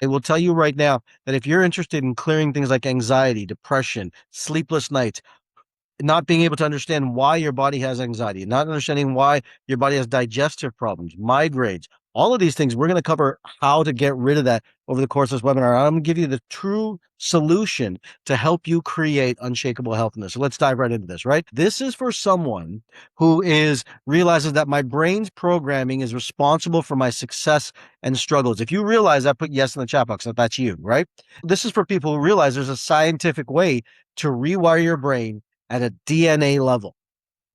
I will tell you right now that if you're interested in clearing things like anxiety, depression, sleepless nights, not being able to understand why your body has anxiety, not understanding why your body has digestive problems, migraines, all of these things, we're going to cover how to get rid of that over the course of this webinar. I'm going to give you the true solution to help you create unshakable health in this. So let's dive right into this, right? This is for someone who realizes that my brain's programming is responsible for my success and struggles. If you realize that, put yes in the chat box if that's you, right? This is for people who realize there's a scientific way to rewire your brain at a DNA level.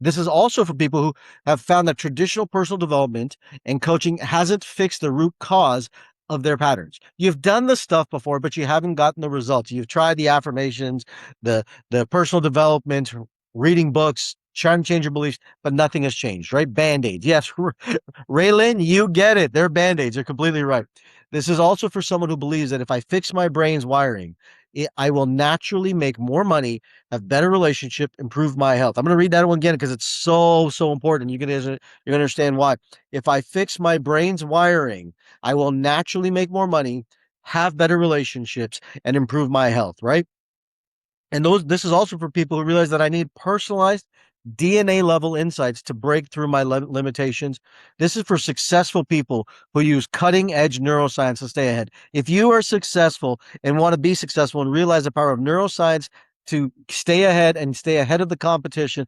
This is also for people who have found that traditional personal development and coaching hasn't fixed the root cause of their patterns. You've done the stuff before, but you haven't gotten the results. You've tried the affirmations, the personal development, reading books, trying to change your beliefs, but nothing has changed, right? Band-aids. Yes, Raylan, you get it. They're band-aids. You're completely right. This is also for someone who believes that if I fix my brain's wiring, I will naturally make more money, have better relationship, improve my health. I'm going to read that one again because it's so important. You're going to understand why. If I fix my brain's wiring, I will naturally make more money, have better relationships, and improve my health, right? And this is also for people who realize that I need personalized DNA level insights to break through my limitations. This is for successful people who use cutting edge neuroscience to stay ahead. If you are successful and want to be successful and realize the power of neuroscience to stay ahead and stay ahead of the competition,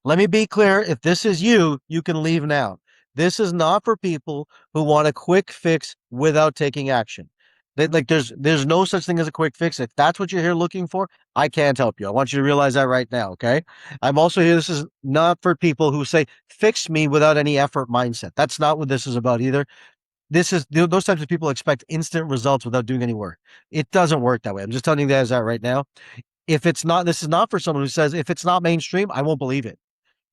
let me be clear. If this is you, you can leave now. This is not for people who want a quick fix without taking action. There's no such thing as a quick fix. If that's what you're here looking for, I can't help you. I want you to realize that right now. Okay. I'm also here. This is not for people who say, fix me without any effort mindset. That's not what this is about either. This is those types of people expect instant results without doing any work. It doesn't work that way. I'm just telling you guys that right now. If it's not, this is not for someone who says, if it's not mainstream, I won't believe it.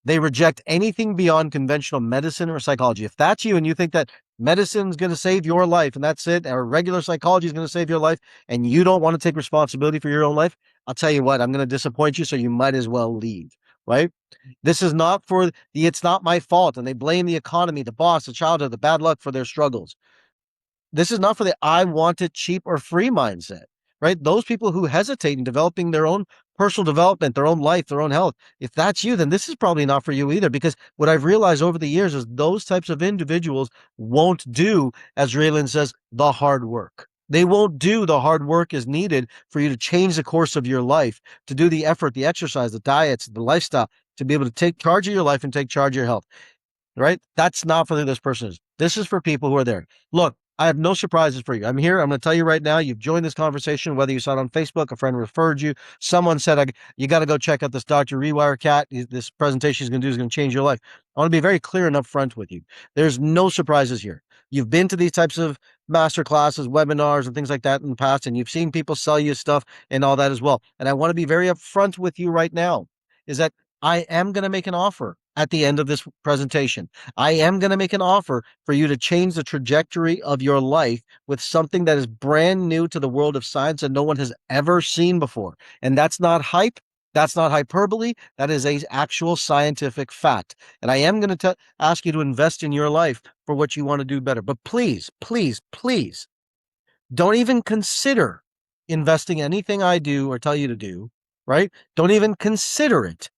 They reject anything beyond conventional medicine or psychology. If that's you and you think that medicine's going to save your life and that's it, or regular psychology is going to save your life and you don't want to take responsibility for your own life, I'll tell you what, I'm going to disappoint you, so you might as well leave, right? This is not for the it's not my fault, and they blame the economy, the boss, the childhood, the bad luck for their struggles. This is not for the I want it cheap or free mindset, right? Those people who hesitate in developing their own personal development, their own life, their own health. If that's you, then this is probably not for you either, because what I've realized over the years is those types of individuals won't do, as Raylan says, the hard work. They won't do the hard work is needed for you to change the course of your life, to do the effort, the exercise, the diets, the lifestyle, to be able to take charge of your life and take charge of your health, right? That's not for who this person is. This is for people who are there. Look, I have no surprises for you. I'm here. I'm going to tell you right now, you've joined this conversation, whether you saw it on Facebook, a friend referred you, someone said, you got to go check out this Dr. Rewire cat. This presentation he's going to do is going to change your life. I want to be very clear and upfront with you. There's no surprises here. You've been to these types of master classes, webinars, and things like that in the past, and you've seen people sell you stuff and all that as well. And I want to be very upfront with you right now, is that I am going to make an offer at the end of this presentation. I am going to make an offer for you to change the trajectory of your life with something that is brand new to the world of science and no one has ever seen before. And that's not hype. That's not hyperbole. That is a actual scientific fact. And I am going to ask you to invest in your life for what you want to do better. But please, please, please don't even consider investing anything I do or tell you to do, right? Don't even consider it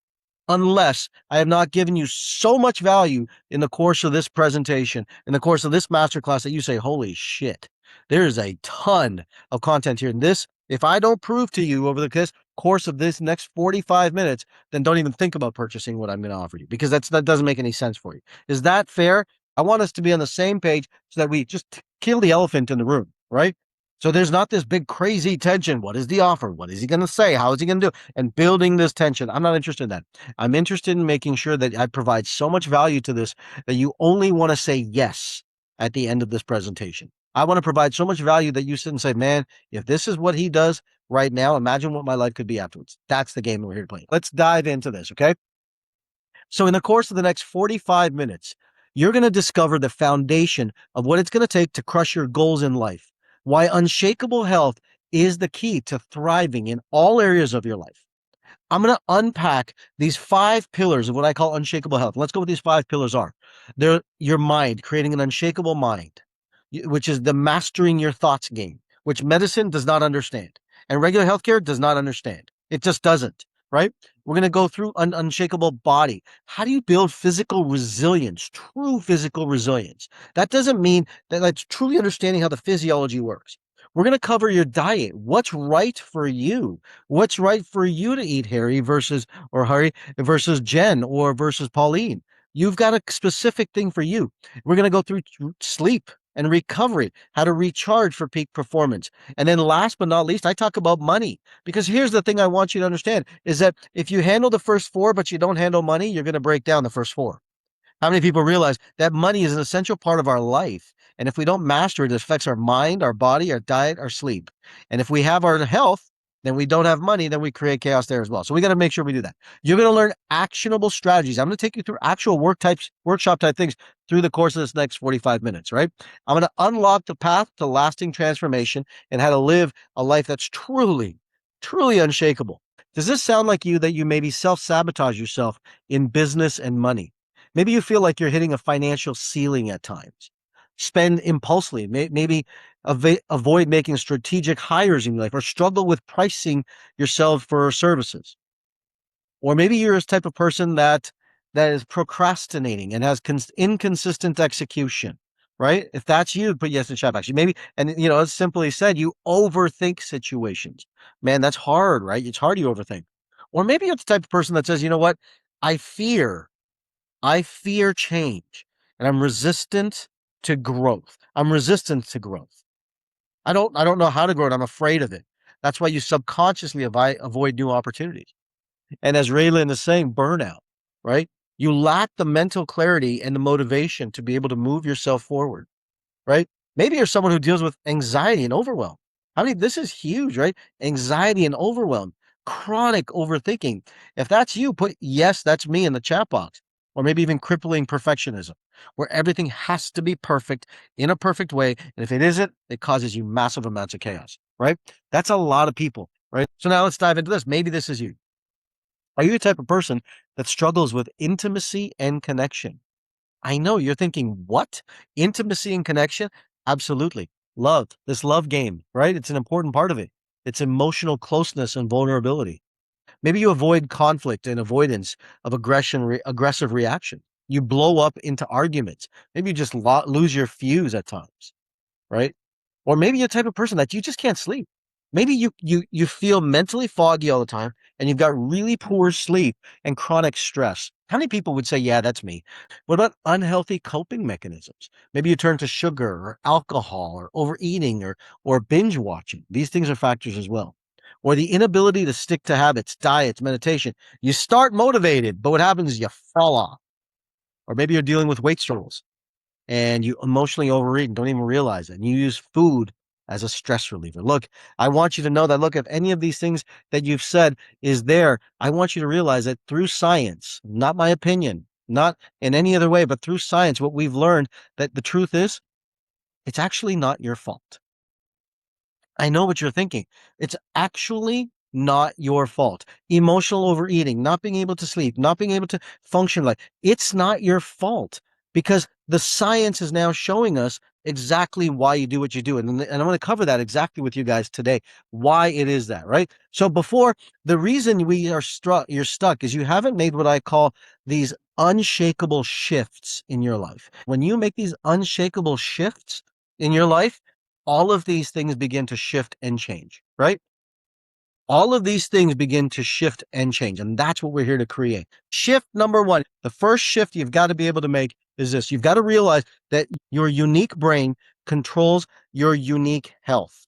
unless I have not given you so much value in the course of this presentation, in the course of this masterclass, that you say, holy shit, there is a ton of content here. And this, if I don't prove to you over the course of this next 45 minutes, then don't even think about purchasing what I'm going to offer you, because that doesn't make any sense for you. Is that fair? I want us to be on the same page so that we just kill the elephant in the room, right? So there's not this big crazy tension. What is the offer? What is he going to say? How is he going to do? And building this tension. I'm not interested in that. I'm interested in making sure that I provide so much value to this that you only want to say yes at the end of this presentation. I want to provide so much value that you sit and say, man, if this is what he does right now, imagine what my life could be afterwards. That's the game we're here to play. Let's dive into this, okay? So in the course of the next 45 minutes, you're going to discover the foundation of what it's going to take to crush your goals in life. Why unshakable health is the key to thriving in all areas of your life. I'm going to unpack these 5 pillars of what I call unshakable health. Let's go what these 5 pillars are. They're your mind, creating an unshakable mind. which is the mastering your thoughts game, which medicine does not understand and regular healthcare does not understand. It just doesn't, right? We're going to go through unshakable body. How do you build physical resilience, true physical resilience? That doesn't mean that that's truly understanding how the physiology works. We're going to cover your diet. What's right for you? What's right for you to eat, Harry versus Jen or versus Pauline? You've got a specific thing for you. We're going to go through sleep and recovery, how to recharge for peak performance. And then last but not least, I talk about money, because here's the thing I want you to understand is that if you handle the first four, but you don't handle money, you're going to break down the first four. How many people realize that money is an essential part of our life? And if we don't master it, it affects our mind, our body, our diet, our sleep. And if we have our health, then we don't have money, then we create chaos there as well. So we got to make sure we do that. You're going to learn actionable strategies. I'm going to take you through actual workshop type things through the course of this next 45 minutes, right? I'm going to unlock the path to lasting transformation and how to live a life that's truly, truly unshakable. Does this sound like you that you maybe self-sabotage yourself in business and money? Maybe you feel like you're hitting a financial ceiling at times. Spend impulsively, maybe avoid making strategic hires in your life or struggle with pricing yourself for services. Or maybe you're a type of person that is procrastinating and has inconsistent execution, right? If that's you, put yes in chat box. Maybe, and as simply said, you overthink situations. Man, that's hard, right? It's hard you overthink. Or maybe you're the type of person that says, you know what? I fear change and I'm resistant to growth. I don't know how to grow it. I'm afraid of it. That's why you subconsciously avoid new opportunities. And as Raylan is saying, burnout, right? You lack the mental clarity and the motivation to be able to move yourself forward, right? Maybe you're someone who deals with anxiety and overwhelm. This is huge, right? Anxiety and overwhelm, chronic overthinking. If that's you, put yes, that's me in the chat box. Or maybe even crippling perfectionism, where everything has to be perfect in a perfect way. And if it isn't, it causes you massive amounts of chaos, right? That's a lot of people, right? So now let's dive into this. Maybe this is you. Are you the type of person that struggles with intimacy and connection? I know you're thinking, what? Intimacy and connection? Absolutely. Love, this love game, right? It's an important part of it. It's emotional closeness and vulnerability. Maybe you avoid conflict and avoidance of aggressive reaction. You blow up into arguments. Maybe you just lose your fuse at times, right? Or maybe you're the type of person that you just can't sleep. Maybe you feel mentally foggy all the time and you've got really poor sleep and chronic stress. How many people would say, yeah, that's me? What about unhealthy coping mechanisms? Maybe you turn to sugar or alcohol or overeating or binge watching. These things are factors as well. Or the inability to stick to habits, diets, meditation. You start motivated, but what happens is you fall off. Or maybe you're dealing with weight struggles and you emotionally overeat and don't even realize it. And you use food as a stress reliever. Look, I want you to know that, look, if any of these things that you've said is there, I want you to realize that through science, not my opinion, not in any other way, but through science, what we've learned that the truth is, it's actually not your fault. I know what you're thinking. It's actually not your fault. Emotional overeating, not being able to sleep, not being able to function like it's not your fault, because the science is now showing us exactly why you do what you do. And I'm going to cover that exactly with you guys today, why it is that, right? So before, the reason you're stuck is you haven't made what I call these unshakable shifts in your life. When you make these unshakable shifts in your life, all of these things begin to shift and change, right? All of these things begin to shift and change. And that's what we're here to create. Shift number one, the first shift you've got to be able to make is this. You've got to realize that your unique brain controls your unique health.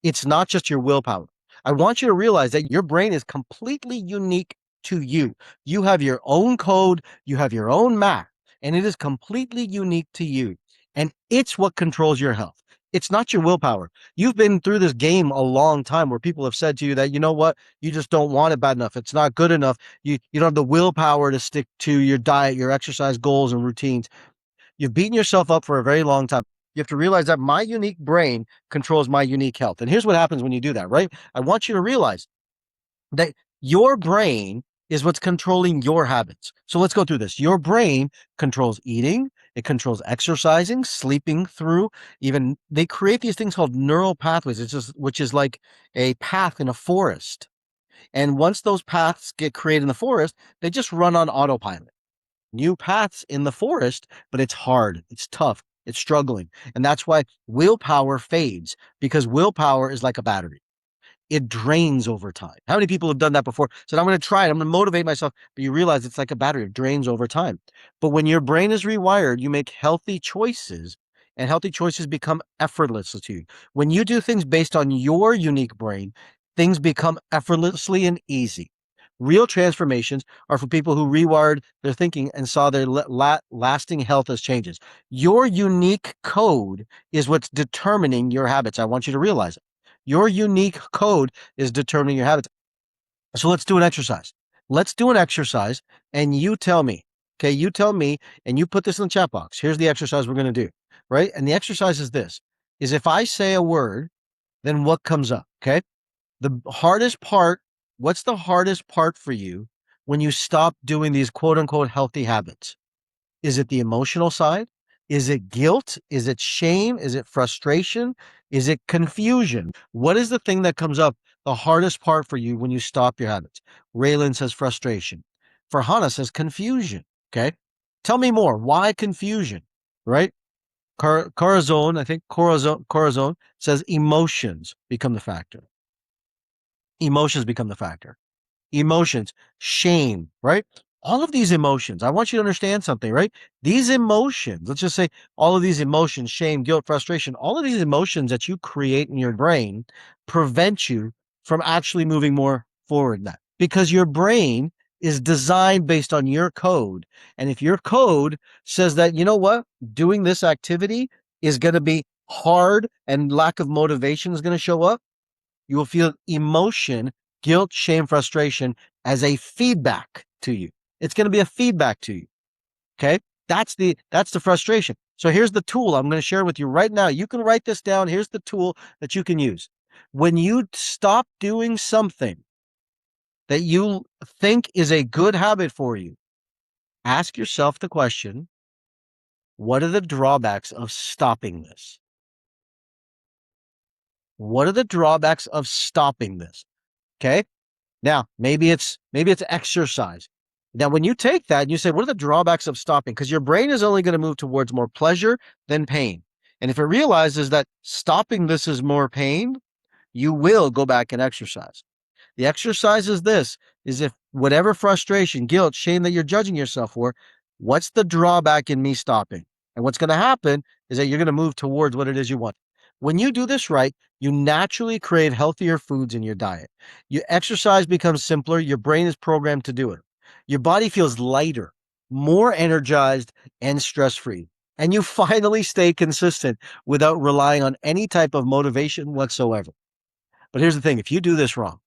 It's not just your willpower. I want you to realize that your brain is completely unique to you. You have your own code, you have your own math, and it is completely unique to you. And it's what controls your health. It's not your willpower. You've been through this game a long time where people have said to you that, you know what, you just don't want it bad enough. It's not good enough. You don't have the willpower to stick to your diet, your exercise goals and routines. You've beaten yourself up for a very long time. You have to realize that my unique brain controls my unique health. And here's what happens when you do that, right? I want you to realize that your brain is what's controlling your habits. So let's go through this. Your brain controls eating, It controls exercising, sleeping through, even they create these things called neural pathways. It's just, which is like a path in a forest. And once those paths get created in the forest, they just run on autopilot. New paths in the forest, but it's hard, it's tough, it's struggling. And that's why willpower fades, because willpower is like a battery. It drains over time. How many people have done that before? Said, I'm going to try it. I'm going to motivate myself. But you realize it's like a battery. It drains over time. But when your brain is rewired, you make healthy choices, and healthy choices become effortless to you. When you do things based on your unique brain, things become effortlessly and easy. Real transformations are for people who rewired their thinking and saw their lasting health as changes. Your unique code is what's determining your habits. I want you to realize it. Your unique code is determining your habits. So let's do an exercise. Let's do an exercise, and you tell me, okay, you tell me, and you put this in the chat box. Here's the exercise we're going to do, right? And the exercise is this, is if I say a word, then what comes up, okay? The hardest part, what's the hardest part for you when you stop doing these quote unquote healthy habits? Is it the emotional side? Is it guilt? Is it shame? Is it frustration? Is it confusion? What is the thing that comes up the hardest part for you when you stop your habits? Raylan says frustration. Farhana says confusion. Okay. Tell me more. Why confusion? Right? Corazon, I think Corazon says emotions become the factor. Emotions become the factor. Emotions, shame, right? All of these emotions, I want you to understand something, right? These emotions, let's just say all of these emotions, shame, guilt, frustration, all of these emotions that you create in your brain prevent you from actually moving more forward in that, because your brain is designed based on your code. And if your code says that, you know what, doing this activity is going to be hard and lack of motivation is going to show up, you will feel emotion, guilt, shame, frustration as a feedback to you. It's going to be a feedback to you. Okay. That's the frustration. So here's the tool I'm going to share with you right now. You can write this down. Here's the tool that you can use. When you stop doing something that you think is a good habit for you, ask yourself the question, what are the drawbacks of stopping this? What are the drawbacks of stopping this? Okay. Now, maybe it's exercise. Now, when you take that and you say, what are the drawbacks of stopping? Because your brain is only going to move towards more pleasure than pain. And if it realizes that stopping this is more pain, you will go back and exercise. The exercise is this, is if whatever frustration, guilt, shame that you're judging yourself for, what's the drawback in me stopping? And what's going to happen is that you're going to move towards what it is you want. When you do this right, you naturally crave healthier foods in your diet. Your exercise becomes simpler. Your brain is programmed to do it. Your body feels lighter, more energized, and stress-free. And you finally stay consistent without relying on any type of motivation whatsoever. But here's the thing, if you do this wrong,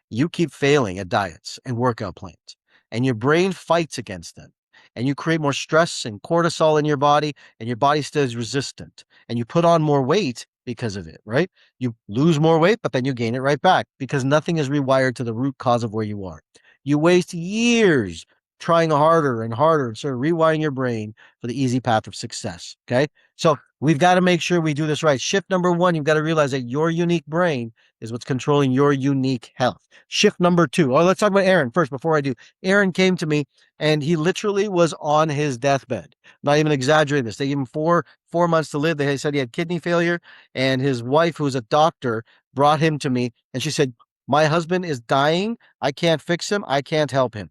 you keep failing at diets and workout plans, and your brain fights against them. And you create more stress and cortisol in your body, and your body stays resistant. And you put on more weight because of it, right? You lose more weight, but then you gain it right back because nothing is rewired to the root cause of where you are. You waste years trying harder and harder and sort of rewiring your brain for the easy path of success. Okay. So we've got to make sure we do this right. Shift number one, you've got to realize that your unique brain is what's controlling your unique health. Shift number two. Oh, let's talk about Aaron first before I do. Aaron came to me and he literally was on his deathbed. Not even exaggerating this. They gave him four months to live. They said he had kidney failure, and his wife, who's a doctor, brought him to me and she said, my husband is dying. I can't fix him. I can't help him.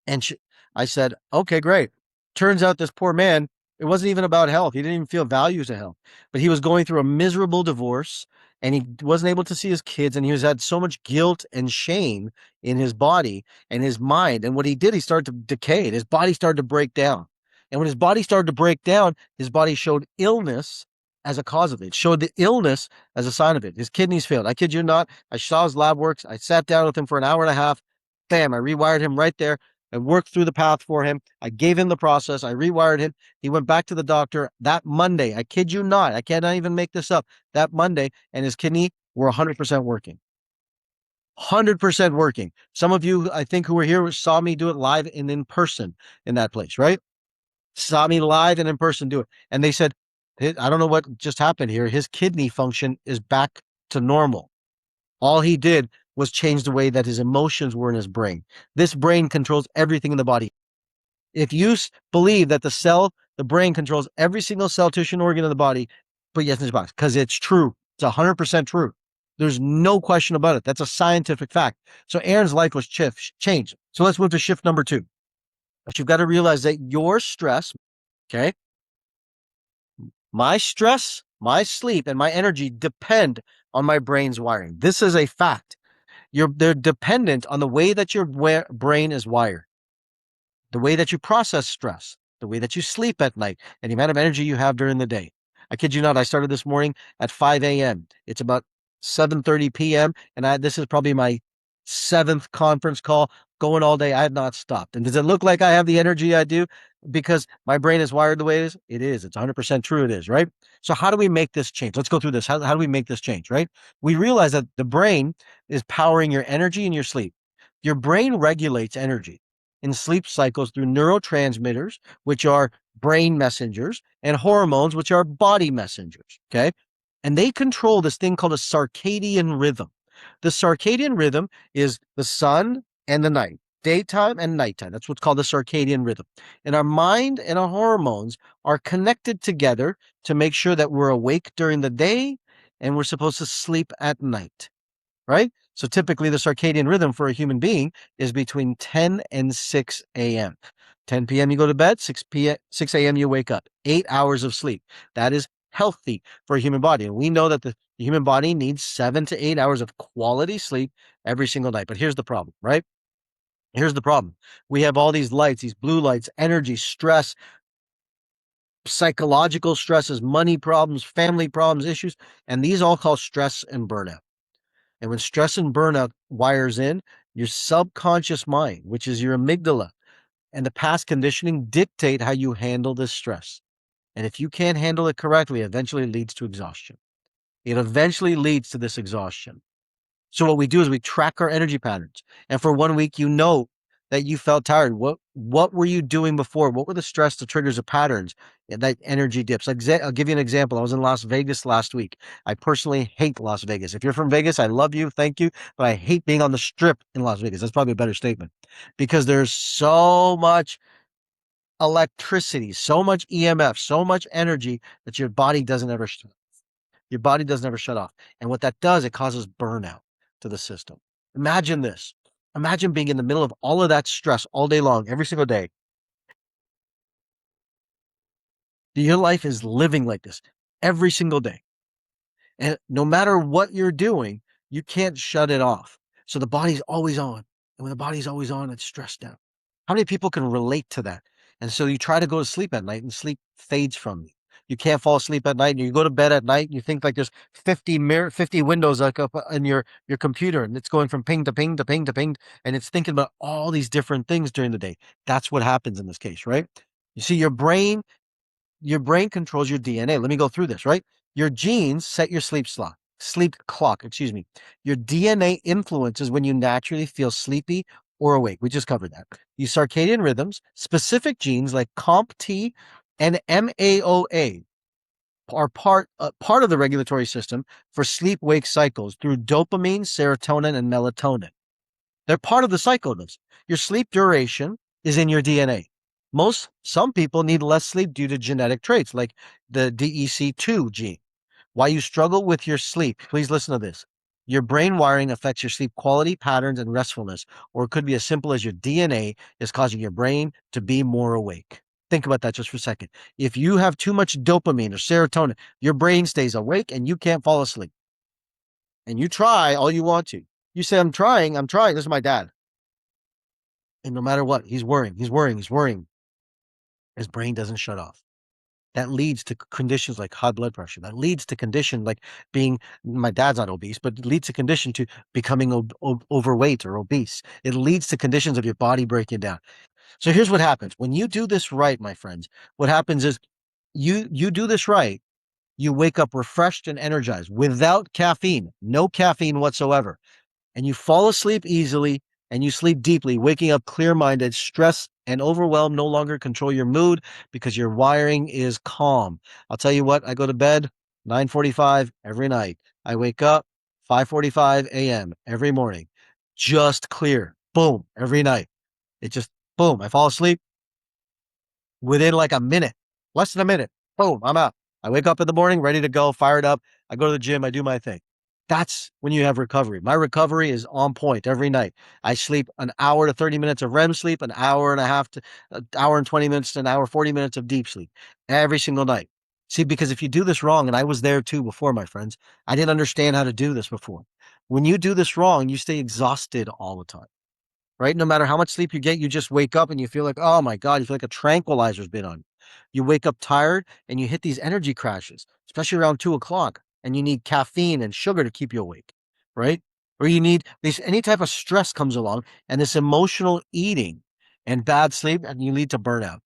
And I said, okay, great. Turns out this poor man, it wasn't even about health. He didn't even feel value to health, but he was going through a miserable divorce and he wasn't able to see his kids. And he had so much guilt and shame in his body and his mind. And what he did, he started to decay. His body started to break down. And when his body started to break down, his body showed illness as a cause of it. It showed the illness as a sign of it. His kidneys failed. I kid you not. I saw his lab works. I sat down with him for an hour and a half. Bam, I rewired him right there. I worked through the path for him. I gave him the process. I rewired him. He went back to the doctor that Monday. I kid you not. I cannot even make this up. That Monday, and his kidney were 100% working. 100% working. Some of you, I think, who were here saw me do it live and in person in that place, right? saw me live and in person do it. And they said, I don't know what just happened here. His kidney function is back to normal. All he did was change the way that his emotions were in his brain. This brain controls everything in the body. If you believe that the brain controls every single cell, tissue, and organ in the body, put yes in this box because it's true. It's 100% true. There's no question about it. That's a scientific fact. So Aaron's life was changed. So let's move to shift number 2. But you've got to realize that your stress, okay, my stress, my sleep, and my energy depend on my brain's wiring. This is a fact. They're dependent on the way that your brain is wired, the way that you process stress, the way that you sleep at night, and the amount of energy you have during the day. I kid you not, I started this morning at 5 a.m. It's about 7:30 p.m. and this is probably my 7th conference call going all day. I have not stopped. And does it look like I have the energy I do because my brain is wired the way it is? It is. It's 100% true. It is, right? So how do we make this change? Let's go through this. How do we make this change, right? We realize that the brain is powering your energy and your sleep. Your brain regulates energy in sleep cycles through neurotransmitters, which are brain messengers, and hormones, which are body messengers. Okay. And they control this thing called a circadian rhythm. The circadian rhythm is the sun and the night, daytime and nighttime. That's what's called the circadian rhythm. And our mind and our hormones are connected together to make sure that we're awake during the day and we're supposed to sleep at night, right? So typically the circadian rhythm for a human being is between 10 and 6 a.m. 10 p.m. you go to bed, 6 a.m. you wake up. 8 hours of sleep. That is healthy for a human body. And we know that the human body needs 7 to 8 hours of quality sleep every single night. But here's the problem, right? Here's the problem. We have all these lights, these blue lights, energy, stress, psychological stresses, money problems, family problems, issues, and these all cause stress and burnout. And when stress and burnout wires in, your subconscious mind, which is your amygdala, and the past conditioning dictate how you handle this stress. And if you can't handle it correctly, it eventually leads to exhaustion. It eventually leads to this exhaustion. So what we do is we track our energy patterns. And for 1 week, you know that you felt tired. What were you doing before? What were the stress, the triggers, the patterns, that energy dips? I'll give you an example. I was in Las Vegas last week. I personally hate Las Vegas. If you're from Vegas, I love you. Thank you. But I hate being on the strip in Las Vegas. That's probably a better statement because there's so much electricity, so much EMF, so much energy that your body doesn't ever shut off. Your body doesn't ever shut off. And what that does, it causes burnout to the system. Imagine this. Imagine being in the middle of all of that stress all day long, every single day. Your life is living like this every single day. And no matter what you're doing, you can't shut it off. So the body's always on. And when the body's always on, it's stressed out. How many people can relate to that? And so you try to go to sleep at night and sleep fades from you. You can't fall asleep at night and you go to bed at night and you think like there's 50 windows like up in your computer and it's going from ping to ping to ping to ping and it's thinking about all these different things during the day. That's what happens in this case, right? You see, your brain controls your DNA. Let me go through this, right? Your genes set your sleep clock, excuse me. Your DNA influences when you naturally feel sleepy or awake. We just covered that. These circadian rhythms, specific genes like COMT and MAOA are part of the regulatory system for sleep-wake cycles through dopamine, serotonin, and melatonin. They're part of the cycle of this. Your sleep duration is in your DNA. Some people need less sleep due to genetic traits like the DEC2 gene. Why you struggle with your sleep, please listen to this. Your brain wiring affects your sleep quality, patterns, and restfulness, or it could be as simple as your DNA is causing your brain to be more awake. Think about that just for a second. If you have too much dopamine or serotonin, your brain stays awake and you can't fall asleep. And you try all you want to. You say, I'm trying. This is my dad. And no matter what, he's worrying. His brain doesn't shut off. That leads to conditions like high blood pressure. That leads to condition like my dad's not obese, but it leads to condition to becoming overweight or obese. It leads to conditions of your body breaking down. So here's what happens. When you do this right, my friends, what happens is you do this right. You wake up refreshed and energized without caffeine, no caffeine whatsoever. And you fall asleep easily and you sleep deeply, waking up clear-minded, stress and overwhelm no longer control your mood because your wiring is calm. I'll tell you what, I go to bed 9:45 every night. I wake up 5:45 a.m. every morning. Just clear. Boom, every night. It just boom. I fall asleep within like a minute, less than a minute. Boom, I'm out. I wake up in the morning, ready to go, fired up. I go to the gym, I do my thing. That's when you have recovery. My recovery is on point every night. I sleep an hour to 30 minutes of REM sleep, an hour and a half to an hour and 20 minutes to an hour, 40 minutes of deep sleep every single night. See, because if you do this wrong, and I was there too before, my friends, I didn't understand how to do this before. When you do this wrong, you stay exhausted all the time, right? No matter how much sleep you get, you just wake up and you feel like, oh my God, you feel like a tranquilizer's been on you. You wake up tired and you hit these energy crashes, especially around 2 o'clock, and you need caffeine and sugar to keep you awake, right? Or you need this, any type of stress comes along and this emotional eating and bad sleep, and you lead to burnout.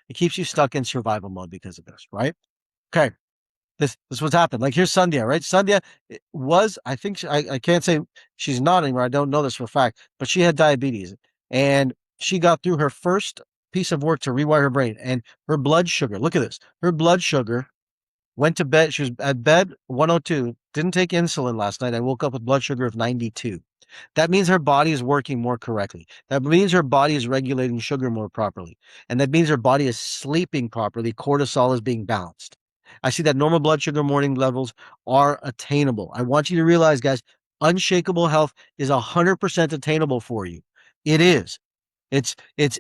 It keeps you stuck in survival mode because of this, right? Okay. This what's happened. Like here's Sandhya, right? Sandhya was, I think I can't say she's not anymore. I don't know this for a fact, but she had diabetes and she got through her first piece of work to rewire her brain, and her blood sugar. Look at this. Her blood sugar went to bed. She was at bed 102. Didn't take insulin last night. I woke up with blood sugar of 92. That means her body is working more correctly. That means her body is regulating sugar more properly. And that means her body is sleeping properly. Cortisol is being balanced. I see that normal blood sugar morning levels are attainable. I want you to realize, guys, unshakable health is 100% attainable for you. It is. It's it's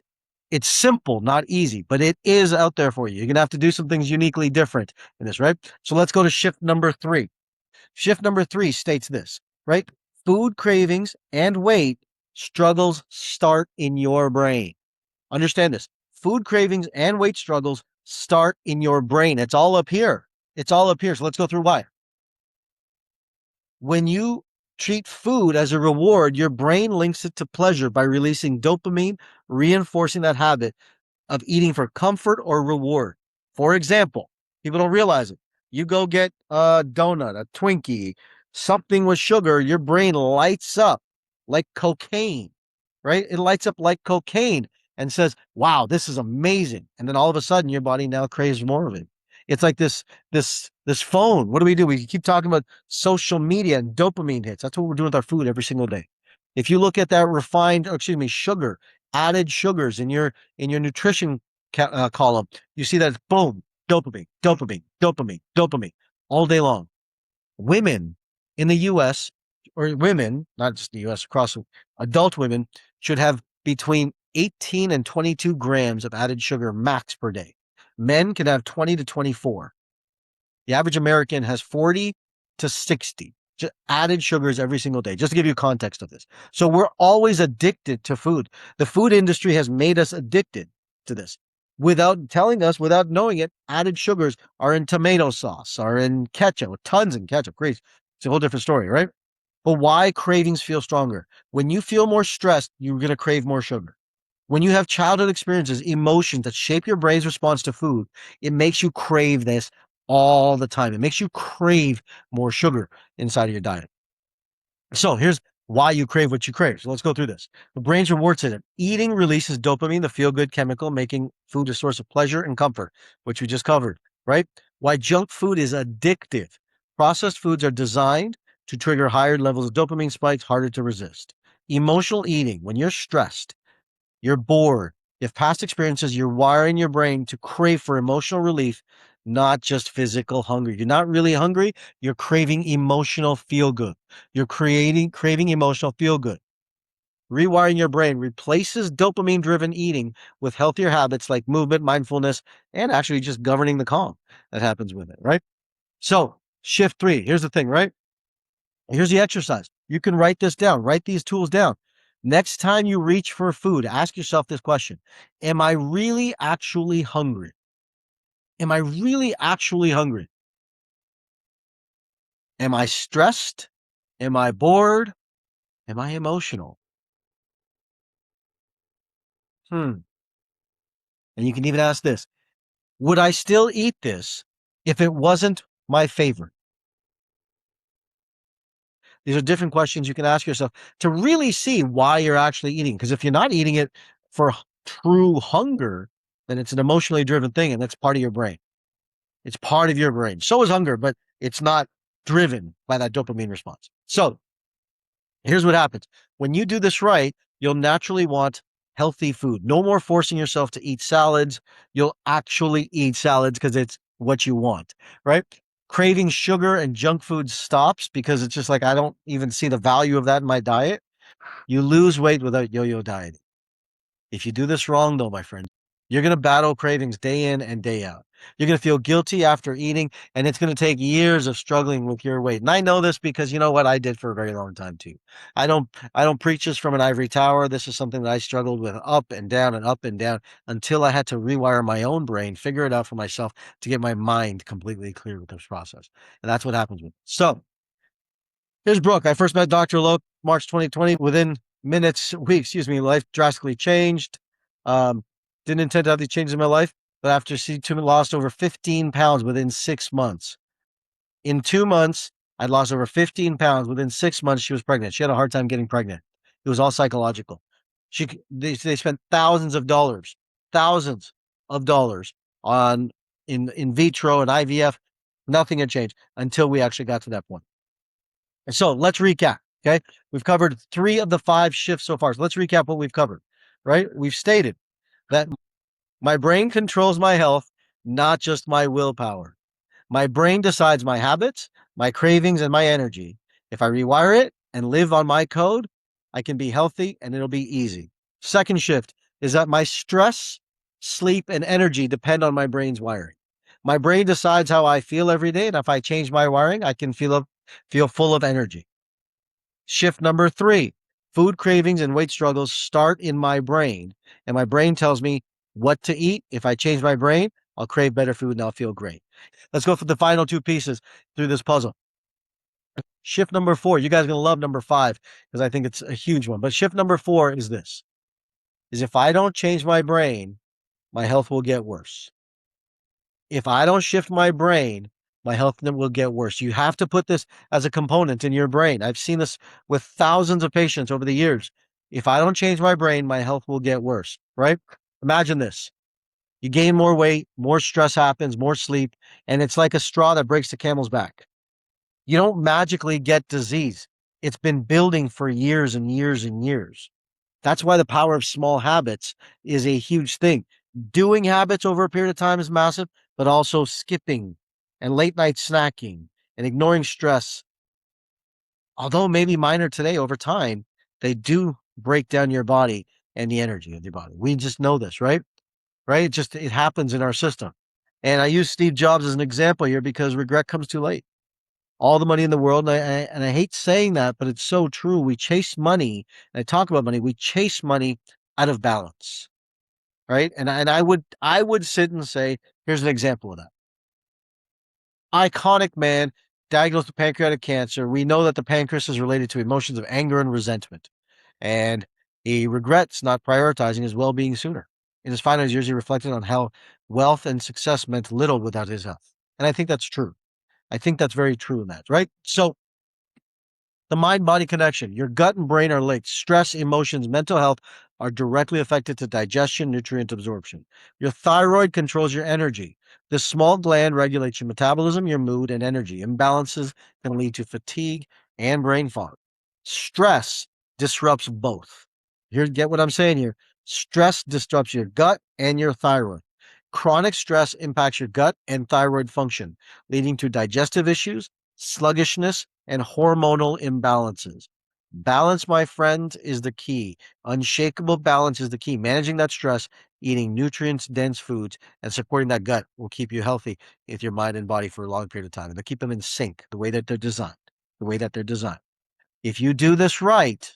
it's simple, not easy, but it is out there for you. You're gonna have to do some things uniquely different in this, right? So let's go to shift number 3. Shift number 3 states this, right? Food cravings and weight struggles start in your brain. Understand this. Food cravings and weight struggles start in your brain. It's all up here. It's all up here. So let's go through why. When you treat food as a reward, your brain links it to pleasure by releasing dopamine, reinforcing that habit of eating for comfort or reward. For example, people don't realize it. You go get a donut, a Twinkie, something with sugar, your brain lights up like cocaine, right? It lights up like cocaine and says, wow, this is amazing. And then all of a sudden your body now craves more of it. It's like this phone. What do? We keep talking about social media and dopamine hits. That's what we're doing with our food every single day. If you look at that refined, or excuse me, sugar, added sugars in your nutrition column, you see that boom, dopamine, dopamine, dopamine, dopamine all day long. Women in the US, or women, not just the US, across adult women, should have between 18 and 22 grams of added sugar max per day. Men can have 20 to 24. The average American has 40 to 60 just added sugars every single day, just to give you context of this. So we're always addicted to food. The food industry has made us addicted to this. Without telling us, without knowing it, added sugars are in tomato sauce, are in ketchup, tons in ketchup. Great. It's a whole different story, right? But why cravings feel stronger? When you feel more stressed, you're going to crave more sugar. When you have childhood experiences, emotions that shape your brain's response to food, it makes you crave this all the time. It makes you crave more sugar inside of your diet. So here's why you crave what you crave. So let's go through this. The brain's reward system. Eating releases dopamine, the feel-good chemical, making food a source of pleasure and comfort, which we just covered, right? Why junk food is addictive. Processed foods are designed to trigger higher levels of dopamine spikes, harder to resist. Emotional eating. When you're stressed, you're bored, you have past experiences, you're wiring your brain to crave for emotional relief, not just physical hunger. You're not really hungry, you're craving emotional feel good. You're craving emotional feel good. Rewiring your brain replaces dopamine driven eating with healthier habits like movement, mindfulness, and actually just governing the calm that happens with it, right? So, shift 3. Here's the thing, right? Here's the exercise. You can write this down, write these tools down. Next time you reach for food, ask yourself this question. Am I really actually hungry? Am I really actually hungry? Am I stressed? Am I bored? Am I emotional? And you can even ask this. Would I still eat this if it wasn't my favorite? These are different questions you can ask yourself to really see why you're actually eating. Because if you're not eating it for true hunger, then it's an emotionally driven thing, and that's part of your brain. It's part of your brain. So is hunger, but it's not driven by that dopamine response. So here's what happens. When you do this right, you'll naturally want healthy food. No more forcing yourself to eat salads. You'll actually eat salads because it's what you want, right? Craving sugar and junk food stops because it's just like, I don't even see the value of that in my diet. You lose weight without yo-yo dieting. If you do this wrong, though, my friend, you're going to battle cravings day in and day out. You're going to feel guilty after eating, and it's going to take years of struggling with your weight. And I know this because you know what I did for a very long time too. I don't preach this from an ivory tower. This is something that I struggled with up and down until I had to rewire my own brain, figure it out for myself to get my mind completely clear with this process. And that's what happens with it. So here's Brooke. I first met Dr. Loke March 2020. Within weeks, life drastically changed. Um, didn't intend to have these changes in my life, but after C2, lost over 15 pounds within 6 months. In 2 months, I'd lost over 15 pounds. Within 6 months, she was pregnant. She had a hard time getting pregnant. It was all psychological. They spent thousands of dollars on in vitro and IVF. Nothing had changed until we actually got to that point. So let's recap. Okay. We've covered 3 of the 5 shifts so far. So let's recap what we've covered, right? We've stated that my brain controls my health, not just my willpower. My brain decides my habits, my cravings, and my energy. If I rewire it and live on my code, I can be healthy and it'll be easy. Second shift is that my stress, sleep, and energy depend on my brain's wiring. My brain decides how I feel every day, and if I change my wiring, I can feel full of energy. Shift number 3, food cravings and weight struggles start in my brain, and my brain tells me what to eat. If I change my brain, I'll crave better food and I'll feel great. Let's go for the final 2 pieces through this puzzle. Shift number 4, you guys are going to love number 5 because I think it's a huge one. But shift number 4 is this, is if I don't change my brain, my health will get worse. If I don't shift my brain, my health will get worse. You have to put this as a component in your brain. I've seen this with thousands of patients over the years. If I don't change my brain, my health will get worse, right? Imagine this. You gain more weight, more stress happens, more sleep, and it's like a straw that breaks the camel's back. You don't magically get disease. It's been building for years and years and years. That's why the power of small habits is a huge thing. Doing habits over a period of time is massive, but also skipping and late night snacking and ignoring stress, although maybe minor today, over time, they do break down your body and the energy of your body. We just know this, right? Right? It happens in our system. And I use Steve Jobs as an example here because regret comes too late. All the money in the world, and I hate saying that, but it's so true. We chase money, and I talk about money. We chase money out of balance, right? And I would sit and say, here's an example of that. Iconic man diagnosed with pancreatic cancer. We know that the pancreas is related to emotions of anger and resentment, and he regrets not prioritizing his well-being sooner. In his final years, he reflected on how wealth and success meant little without his health, and I think that's true. I think that's very true in that, right? So the mind body connection, your gut and brain are linked. Stress, emotions, mental health are directly affected to digestion, nutrient absorption. Your thyroid controls your energy. This small gland regulates your metabolism, your mood, and energy. Imbalances can lead to fatigue and brain fog. Stress disrupts both. Here, get what I'm saying here. Stress disrupts your gut and your thyroid. Chronic stress impacts your gut and thyroid function, leading to digestive issues, sluggishness, and hormonal imbalances. Balance, my friend, is the key. Unshakable balance is the key. Managing that stress, eating nutrients dense foods, and supporting that gut will keep you healthy with your mind and body for a long period of time. And they'll keep them in sync the way that they're designed. The way that they're designed. If you do this right,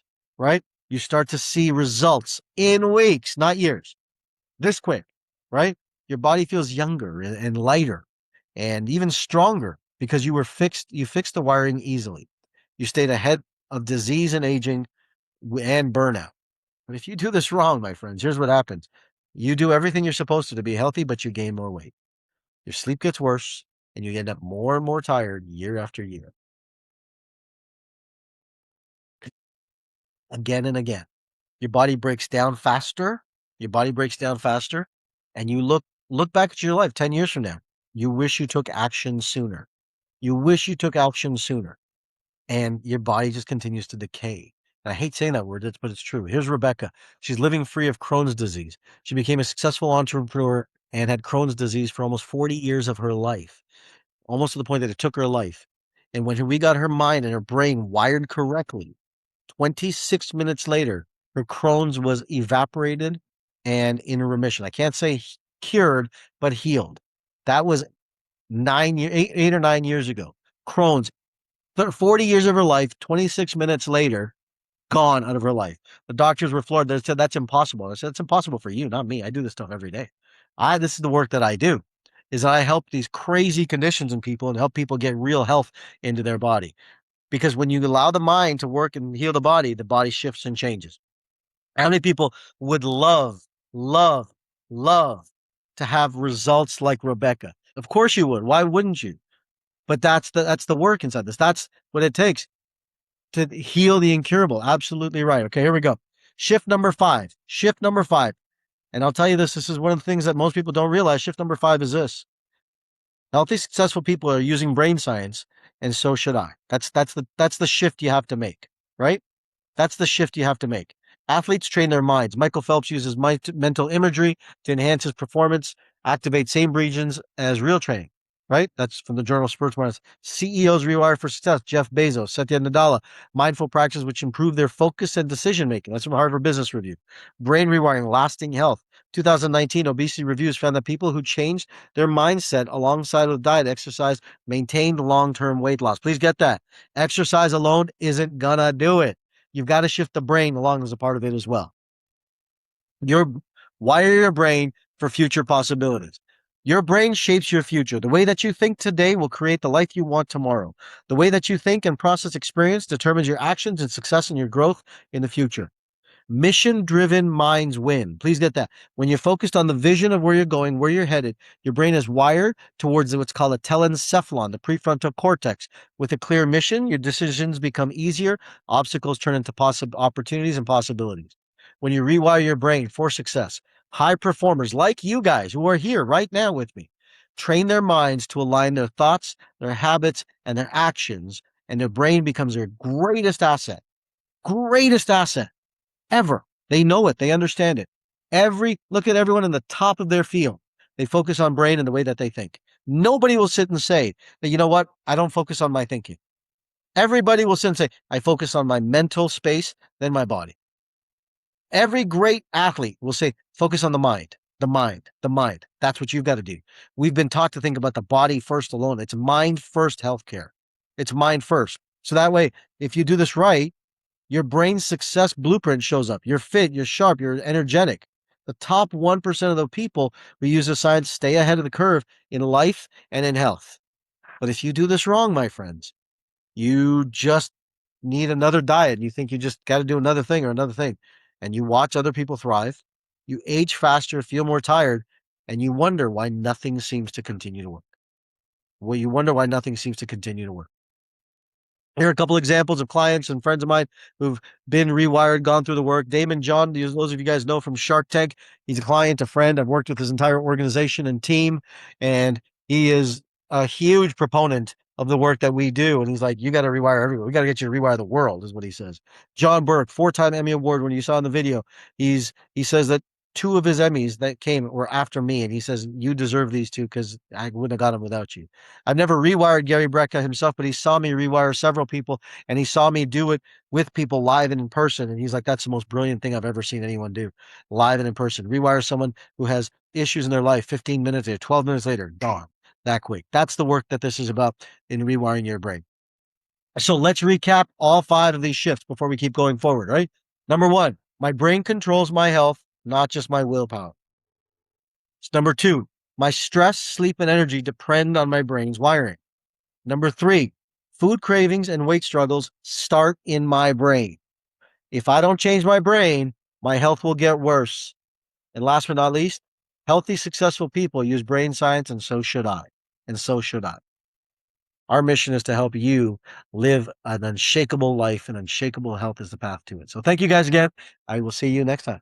you start to see results in weeks, not years. This quick, right? Your body feels younger and lighter and even stronger because you fixed the wiring easily. You stayed ahead of disease and aging and burnout. But if you do this wrong, my friends, here's what happens. You do everything you're supposed to be healthy, but you gain more weight. Your sleep gets worse and you end up more and more tired year after year. Again and again. Your body breaks down faster your body breaks down faster, and you look back at your life 10 years from now. You wish you took action sooner. You wish you took action sooner, and your body just continues to decay. And I hate saying that word, but it's true. Here's Rebecca. She's living free of Crohn's disease. She became a successful entrepreneur and had Crohn's disease for almost 40 years of her life, almost to the point that it took her life. And when we got her mind and her brain wired correctly, 26 minutes later, her Crohn's was evaporated and in remission. I can't say cured, but healed. That was 8 or 9 years ago. Crohn's, 40 years of her life, 26 minutes later, gone out of her life. The doctors were floored. They said, that's impossible. I said, it's impossible for you, not me. I do this stuff every day. This is the work that I do, is I help these crazy conditions in people and help people get real health into their body. Because when you allow the mind to work and heal the body shifts and changes. How many people would love, love, love to have results like Rebecca? Of course you would. Why wouldn't you? But that's the work inside this. That's what it takes to heal the incurable. Absolutely right. Okay, here we go. Shift number 5. Shift number 5. And I'll tell you this is one of the things that most people don't realize. Shift number 5 is this. Healthy, successful people are using brain science, and so should I. That's the shift you have to make, right? That's the shift you have to make. Athletes train their minds. Michael Phelps uses mental imagery to enhance his performance, activate same regions as real training, right? That's from the Journal of Sports Science. CEOs rewire for success. Jeff Bezos, Satya Nadella, mindful practices which improve their focus and decision making. That's from Harvard Business Review. Brain rewiring, lasting health. 2019 obesity reviews found that people who changed their mindset alongside with diet, exercise, maintained long-term weight loss. Please get that. Exercise alone isn't gonna do it. You've got to shift the brain along as a part of it as well. Wire your brain for future possibilities. Your brain shapes your future. The way that you think today will create the life you want tomorrow. The way that you think and process experience determines your actions and success and your growth in the future. Mission-driven minds win. Please get that. When you're focused on the vision of where you're going, where you're headed, your brain is wired towards what's called a telencephalon, the prefrontal cortex. With a clear mission, your decisions become easier. Obstacles turn into opportunities and possibilities. When you rewire your brain for success, high performers like you guys who are here right now with me, train their minds to align their thoughts, their habits, and their actions, and their brain becomes their greatest asset. Greatest asset ever. They know it. They understand it. Look at everyone in the top of their field. They focus on brain and the way that they think. Nobody will sit and say that, you know what? I don't focus on my thinking. Everybody will sit and say, I focus on my mental space, then my body. Every great athlete will say, focus on the mind, the mind, the mind. That's what you've got to do. We've been taught to think about the body first alone. It's mind first healthcare. It's mind first. So that way, if you do this right, your brain's success blueprint shows up. You're fit, you're sharp, you're energetic. The top 1% of the people who use the science stay ahead of the curve in life and in health. But if you do this wrong, my friends, you just need another diet. You think you just got to do another thing or another thing. And you watch other people thrive. You age faster, feel more tired, and you wonder why nothing seems to continue to work. Well, you wonder why nothing seems to continue to work. Here are a couple examples of clients and friends of mine who've been rewired, gone through the work. Damon John, those of you guys know from Shark Tank, he's a client, a friend. I've worked with his entire organization and team, and he is a huge proponent of the work that we do. And he's like, you got to rewire everyone. We got to get you to rewire the world, is what he says. John Burke, 4-time Emmy Award. When you saw in the video, he says that 2 of his Emmys that came were after me. And he says, you deserve these 2 because I wouldn't have got them without you. I've never rewired Gary Brecka himself, but he saw me rewire several people, and he saw me do it with people live and in person. And he's like, that's the most brilliant thing I've ever seen anyone do, live and in person. Rewire someone who has issues in their life, 15 minutes later, 12 minutes later, gone, that quick. That's the work that this is about in rewiring your brain. So let's recap all 5 of these shifts before we keep going forward, right? Number 1, my brain controls my health, not just my willpower. Number 2, my stress, sleep, and energy depend on my brain's wiring. Number 3, food cravings and weight struggles start in my brain. If I don't change my brain, my health will get worse. And last but not least, healthy, successful people use brain science, and so should I. And so should I. Our mission is to help you live an unshakable life, and unshakable health is the path to it. So thank you guys again. I will see you next time.